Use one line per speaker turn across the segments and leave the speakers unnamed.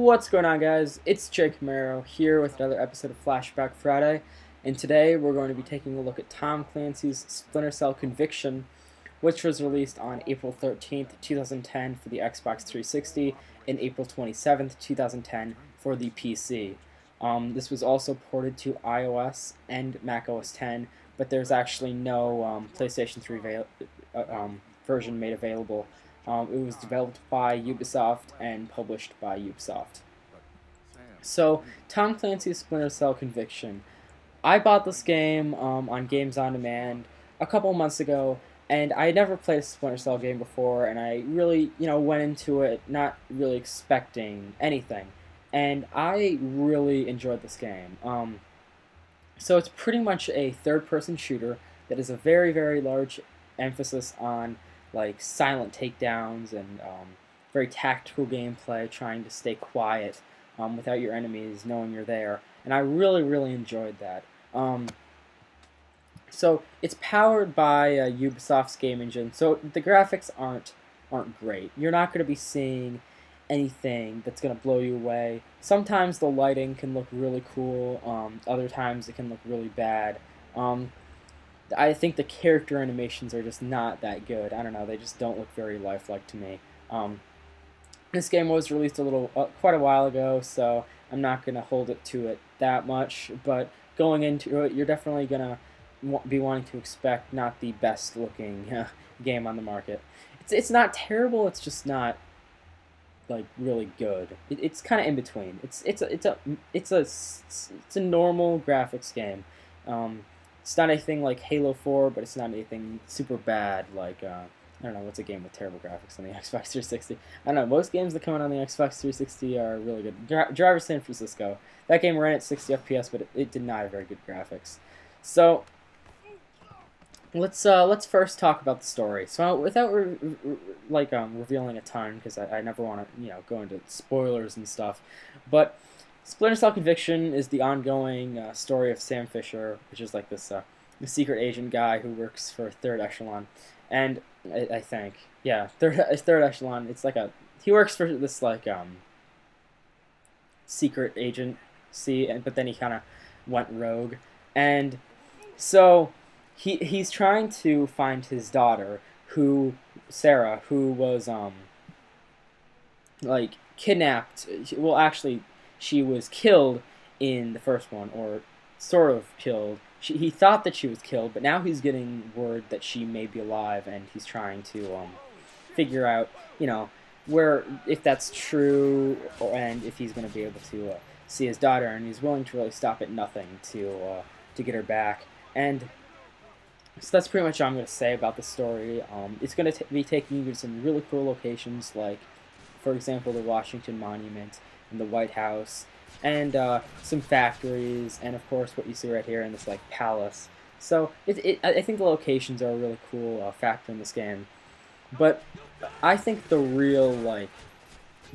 What's going on, guys? It's Jake Camaro here with another episode of Flashback Friday, and today we're going to be taking a look at Tom Clancy's Splinter Cell Conviction, which was released on April 13th, 2010 for the Xbox 360 and April 27th, 2010 for the PC. This was also ported to iOS and macOS 10, but there's actually no PlayStation 3 version made available. It was developed by Ubisoft and published by Ubisoft. So, Tom Clancy's Splinter Cell Conviction. I bought this game on Games on Demand a couple months ago, and I had never played a Splinter Cell game before, and I really, went into it not really expecting anything. And I really enjoyed this game. So it's pretty much a third-person shooter that is a very, very large emphasis on like silent takedowns and very tactical gameplay, trying to stay quiet without your enemies knowing you're there. And I really, really enjoyed that. So it's powered by Ubisoft's game engine, so the graphics aren't great. You're not going to be seeing anything that's going to blow you away. Sometimes the lighting can look really cool, other times it can look really bad. I think the character animations are just not that good. I don't know, they just don't look very lifelike to me. This game was released quite a while ago, so I'm not going to hold it to it that much, but going into it, you're definitely going to be wanting to expect not the best looking game on the market. It's not terrible, it's just not like really good. It's kind of in between. It's a normal graphics game. It's not anything like Halo 4, but it's not anything super bad like, I don't know, what's a game with terrible graphics on the Xbox 360? I don't know, most games that come out on the Xbox 360 are really good. Driver San Francisco. That game ran at 60 FPS, but it did not have very good graphics. So, let's first talk about the story. So, without revealing a ton, because I never want to, go into spoilers and stuff, but Splinter Cell Conviction is the ongoing story of Sam Fisher, which is like this secret agent guy who works for Third Echelon, and I think, yeah, Third Echelon. It's like he works for this like secret agency, but then he kind of went rogue, and so he's trying to find his daughter, Sarah, who was like kidnapped. Well, actually, she was killed in the first one, or sort of killed. He thought that she was killed, but now he's getting word that she may be alive, and he's trying to figure out, if that's true, and if he's going to be able to see his daughter, and he's willing to really stop at nothing to get her back. And so that's pretty much all I'm going to say about the story. It's going to be taking you to some really cool locations, like, for example, the Washington Monument, and the White House, and some factories, and of course what you see right here in this like palace. So I think the locations are a really cool factor in this game. But I think the real like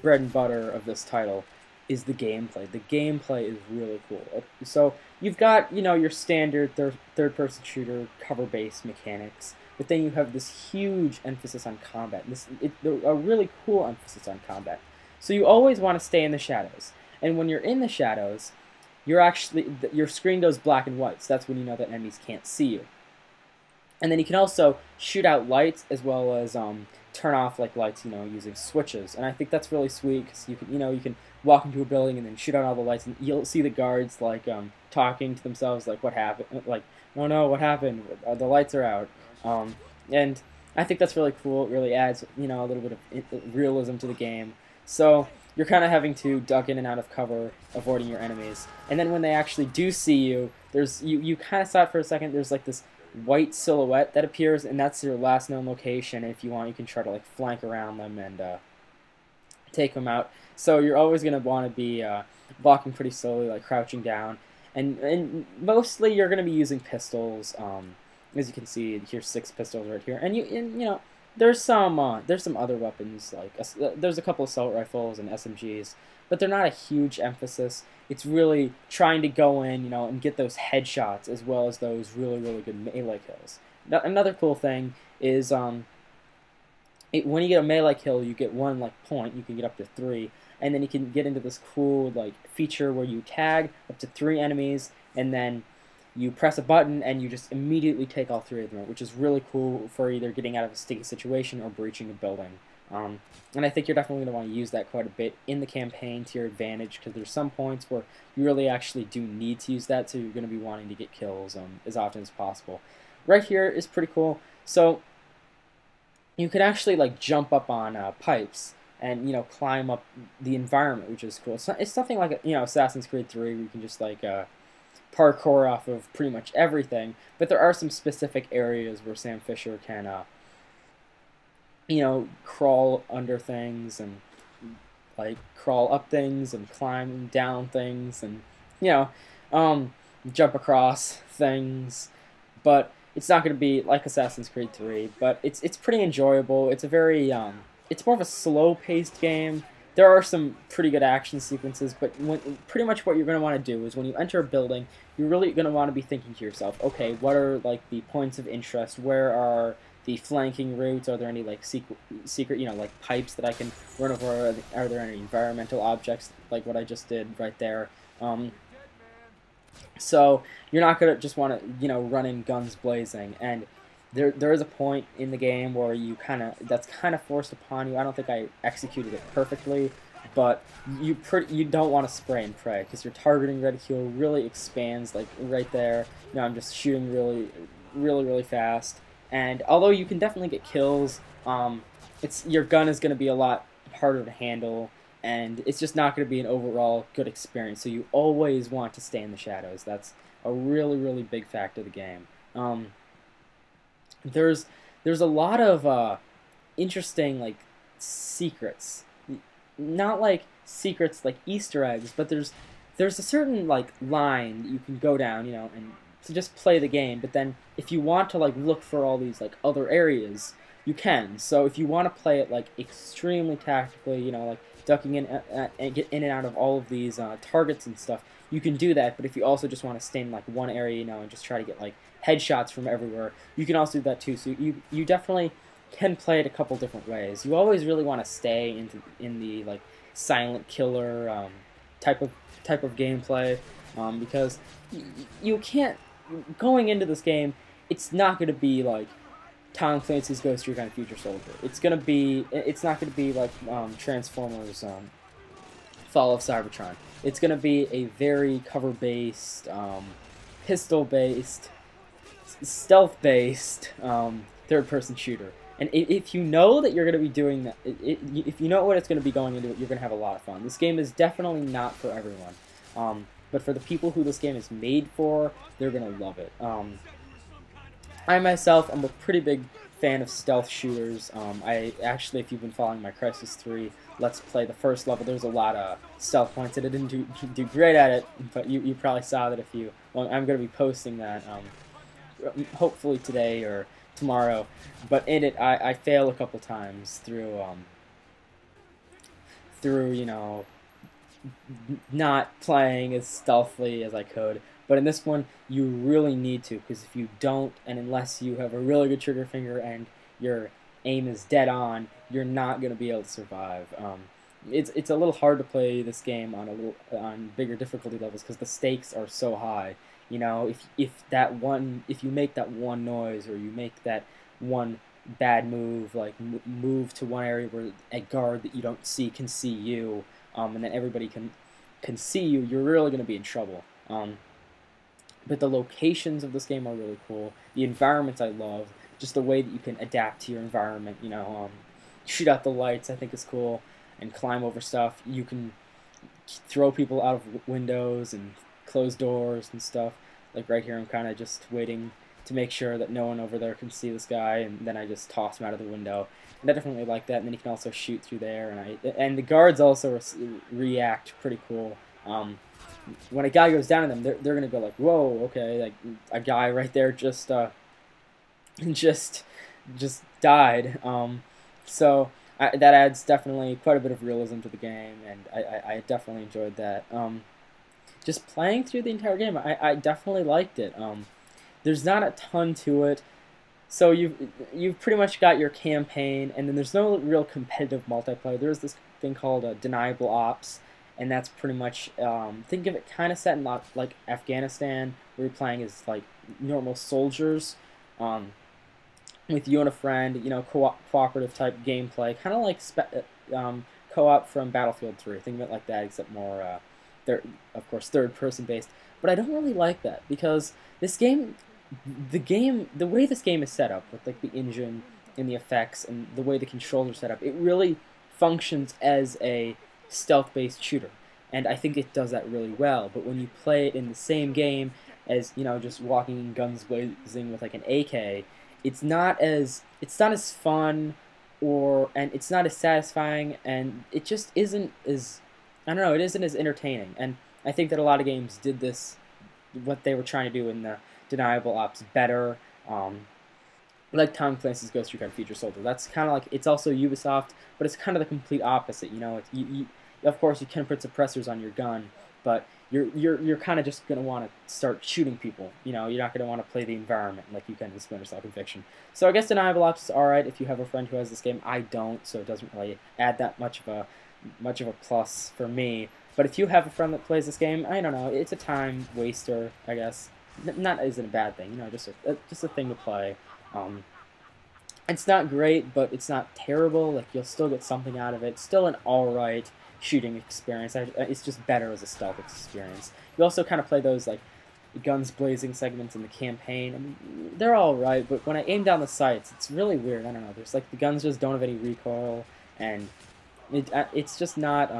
bread and butter of this title is the gameplay. The gameplay is really cool. So you've got your standard third-person shooter cover-based mechanics, but then you have this huge emphasis on combat. A really cool emphasis on combat. So you always want to stay in the shadows, and when you're in the shadows, your screen goes black and white. So that's when you know that enemies can't see you. And then you can also shoot out lights as well as turn off like lights, using switches. And I think that's really sweet because you can walk into a building and then shoot out all the lights, and you'll see the guards like talking to themselves like, what happened? Like, oh no, what happened? The lights are out. And I think that's really cool. It really adds a little bit of realism to the game. So you're kind of having to duck in and out of cover, avoiding your enemies. And then when they actually do see you, you kind of saw it for a second. There's like this white silhouette that appears, and that's your last known location. And if you want, you can try to like flank around them and take them out. So you're always going to want to be walking pretty slowly, like crouching down. And mostly you're going to be using pistols. As you can see, here's 6 pistols right here. And there's some other weapons, like there's a couple assault rifles and SMGs, but they're not a huge emphasis. It's really trying to go in, and get those headshots as well as those really, really good melee kills. Another cool thing is when you get a melee kill, you get 1 like point. You can get up to 3, and then you can get into this cool like feature where you tag up to 3 enemies, and then you press a button and you just immediately take all 3 of them out, which is really cool for either getting out of a sticky situation or breaching a building. And I think you're definitely going to want to use that quite a bit in the campaign to your advantage, because there's some points where you really actually do need to use that, so you're going to be wanting to get kills as often as possible. Right here is pretty cool. So you can actually like jump up on pipes and climb up the environment, which is cool. It's nothing like Assassin's Creed 3 where you can just like parkour off of pretty much everything, but there are some specific areas where Sam Fisher can crawl under things and like crawl up things and climb down things and jump across things. But it's not going to be like Assassin's Creed 3, but it's pretty enjoyable. It's a very it's more of a slow-paced game. There are some pretty good action sequences, but pretty much what you're going to want to do is when you enter a building, you're really going to want to be thinking to yourself, okay, what are like the points of interest? Where are the flanking routes? Are there any like secret like pipes that I can run over? Are there any environmental objects like what I just did right there? So you're not gonna just want to run in guns blazing. And there is a point in the game where that's kind of forced upon you. I don't think I executed it perfectly, but you don't want to spray and pray, because your targeting reticule really expands like right there. I'm just shooting really fast. And although you can definitely get kills, your gun is going to be a lot harder to handle, and it's just not going to be an overall good experience. So you always want to stay in the shadows. That's a really big factor of the game. There's a lot of interesting like secrets, not like secrets like Easter eggs, but there's a certain like line that you can go down, and to just play the game. But then if you want to like look for all these like other areas, you can. So if you want to play it like extremely tactically, like ducking in and get in and out of all of these targets and stuff, you can do that. But if you also just want to stay in like one area, and just try to get like headshots from everywhere, you can also do that too. So you definitely can play it a couple different ways. You always really want to stay in the like silent killer type of gameplay, because you can't, going into this game, it's not going to be like Tom Clancy's Ghost Recon Future Soldier. It's not going to be like Transformers Fall of Cybertron. It's going to be a very cover-based, pistol-based, stealth-based third-person shooter. And if you know that you're going to be doing that, if you know what it's going to be going into, you're going to have a lot of fun. This game is definitely not for everyone. But for the people who this game is made for, they're going to love it. I myself am a pretty big fan of stealth shooters. I actually, if you've been following my Crysis 3 Let's Play, the first level, there's a lot of stealth points, and I didn't do great at it, but you probably saw that well, I'm going to be posting that hopefully today or tomorrow. But in it, I fail a couple times through not playing as stealthily as I could. But in this one, you really need to, because if you don't, and unless you have a really good trigger finger and your aim is dead on, you're not going to be able to survive. It's a little hard to play this game on bigger difficulty levels, because the stakes are so high. If you make that one noise, or you make that one bad move, like move to one area where a guard that you don't see can see you, and then everybody can see you, you're really going to be in trouble. But the locations of this game are really cool. The environments I love. Just the way that you can adapt to your environment. Shoot out the lights, I think is cool, and climb over stuff. You can throw people out of windows and close doors and stuff. Like right here, I'm kind of just waiting to make sure that no one over there can see this guy, and then I just toss him out of the window. And I definitely like that. And then you can also shoot through there, and the guards also react pretty cool. When a guy goes down on them, they're gonna go like, "Whoa, okay!" Like a guy right there just died. So that adds definitely quite a bit of realism to the game, and I definitely enjoyed that. Just playing through the entire game, I definitely liked it. There's not a ton to it. So you've pretty much got your campaign, and then there's no real competitive multiplayer. There's this thing called deniable ops, and that's pretty much think of it kind of set in like Afghanistan, where you're playing as like normal soldiers, um, with you and a friend. You know, cooperative type gameplay, kind of like co-op from Battlefield 3. Think of it like that, except more of course third person based. But I don't really like that because this game the way this game is set up with like the engine and the effects and the way the controls are set up, it really functions as a stealth-based shooter, and I think it does that really well. But when you play it in the same game as, you know, just walking in guns blazing with like an AK, it's not as fun, and it's not as satisfying, and it just isn't as, I don't know, it isn't as entertaining. And I think that a lot of games did this, what they were trying to do in the deniable ops, better. Like Tom Clancy's Ghost Recon Future Soldier. That's kind of like, it's also Ubisoft, but it's kind of the complete opposite. You know, of course you can put suppressors on your gun, but you're kind of just gonna want to start shooting people. You know, you're not gonna want to play the environment like you can in Splinter Cell Conviction. So I guess deniable ops is alright if you have a friend who has this game. I don't, so it doesn't really add that much of a plus for me. But if you have a friend that plays this game, I don't know, it's a time waster, I guess. Not isn't a bad thing, you know, just a thing to play. Um, it's not great, but it's not terrible. Like, you'll still get something out of it. It's still an alright shooting experience. It's just better as a stealth experience. You also kind of play those like guns blazing segments in the campaign. I mean, they're alright, but when I aim down the sights, it's really weird. I don't know. There's like the guns just don't have any recoil, and it's just not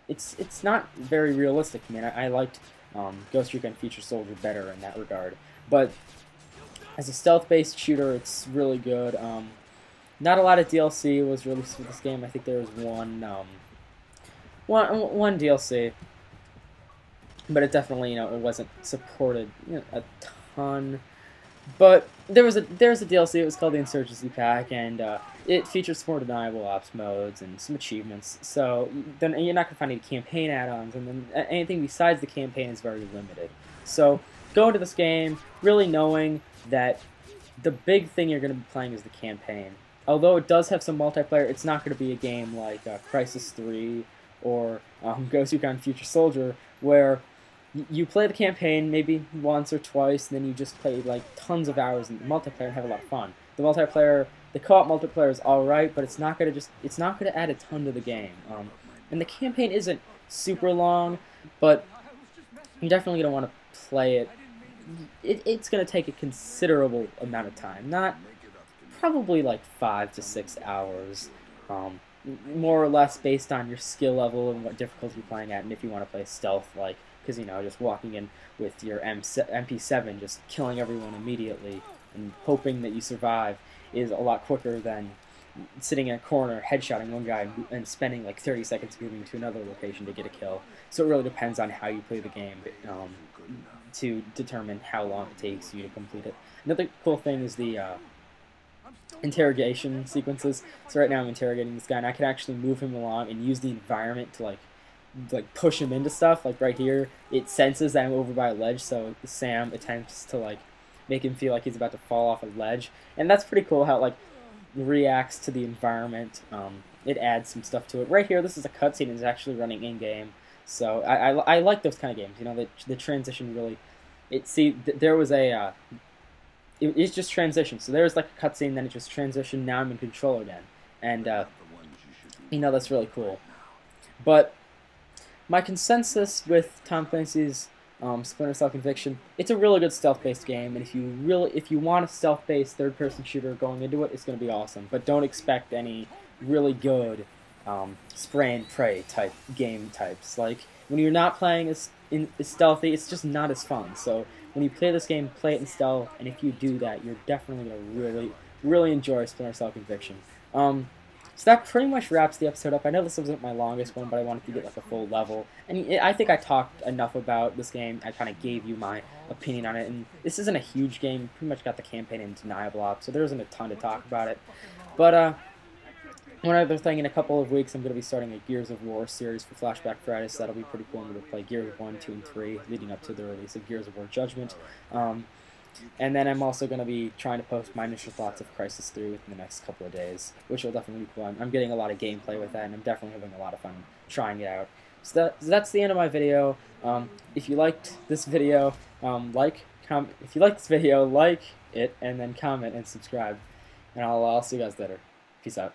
it's not very realistic. I mean, I liked Ghost Recon Future Soldier better in that regard, but as a stealth-based shooter, it's really good. Not a lot of DLC was released for this game. I think there was one DLC, but it definitely, you know, it wasn't supported, you know, a ton. But there's a DLC. It was called the Insurgency Pack, and it features some more deniable ops modes and some achievements. So then you're not gonna find any campaign add-ons, and then anything besides the campaign is very limited. So go into this game really knowing that the big thing you're going to be playing is the campaign. Although it does have some multiplayer, it's not going to be a game like Crisis 3 or Ghost Recon Future Soldier, where you play the campaign maybe once or twice, and then you just play like tons of hours in the multiplayer and have a lot of fun. The co-op multiplayer is alright, but it's not going to add a ton to the game. And the campaign isn't super long, but you're definitely going to want to play it. It's going to take a considerable amount of time, not probably like 5 to 6 hours, more or less based on your skill level and what difficulty you're playing at, and if you want to play stealth, like, because, you know, just walking in with your MP7, just killing everyone immediately and hoping that you survive is a lot quicker than sitting in a corner, headshotting one guy, and spending like 30 seconds moving to another location to get a kill. So it really depends on how you play the game to determine how long it takes you to complete it. Another cool thing is the interrogation sequences. So right now I'm interrogating this guy, and I can actually move him along and use the environment to like push him into stuff. Like right here, it senses that I'm over by a ledge, so Sam attempts to like make him feel like he's about to fall off a ledge, and that's pretty cool how it like reacts to the environment. It adds some stuff to it. Right here, this is a cutscene and it's actually running in game. So I like those kind of games. You know, the transition really. There was a it's just transition. So there was like a cutscene, then it just transitioned. Now I'm in control again, and you know, that's really cool. But my consensus with Tom Clancy's Splinter Cell Conviction, it's a really good stealth-based game, and if you want a stealth-based third-person shooter going into it, it's going to be awesome. But don't expect any really good spray and pray type game types. Like when you're not playing as stealthy, it's just not as fun. So when you play this game, play it in stealth, and if you do that, you're definitely going to really enjoy Splinter Cell Conviction. So that pretty much wraps the episode up. I know this wasn't my longest one, but I wanted to get like a full level. And I think I talked enough about this game. I kind of gave you my opinion on it. And this isn't a huge game. Pretty much got the campaign in deniable ops, so there isn't a ton to talk about it. But one other thing, in a couple of weeks, I'm going to be starting a Gears of War series for Flashback Friday, so that'll be pretty cool. I'm going to play Gears 1, 2, and 3, leading up to the release of Gears of War Judgment. And then I'm also going to be trying to post my initial thoughts of Crisis 3 within the next couple of days, which will definitely be cool. I'm getting a lot of gameplay with that, and I'm definitely having a lot of fun trying it out. So that's the end of my video. If you liked this video, if you like this video, like it, and then comment and subscribe. And I'll see you guys later. Peace out.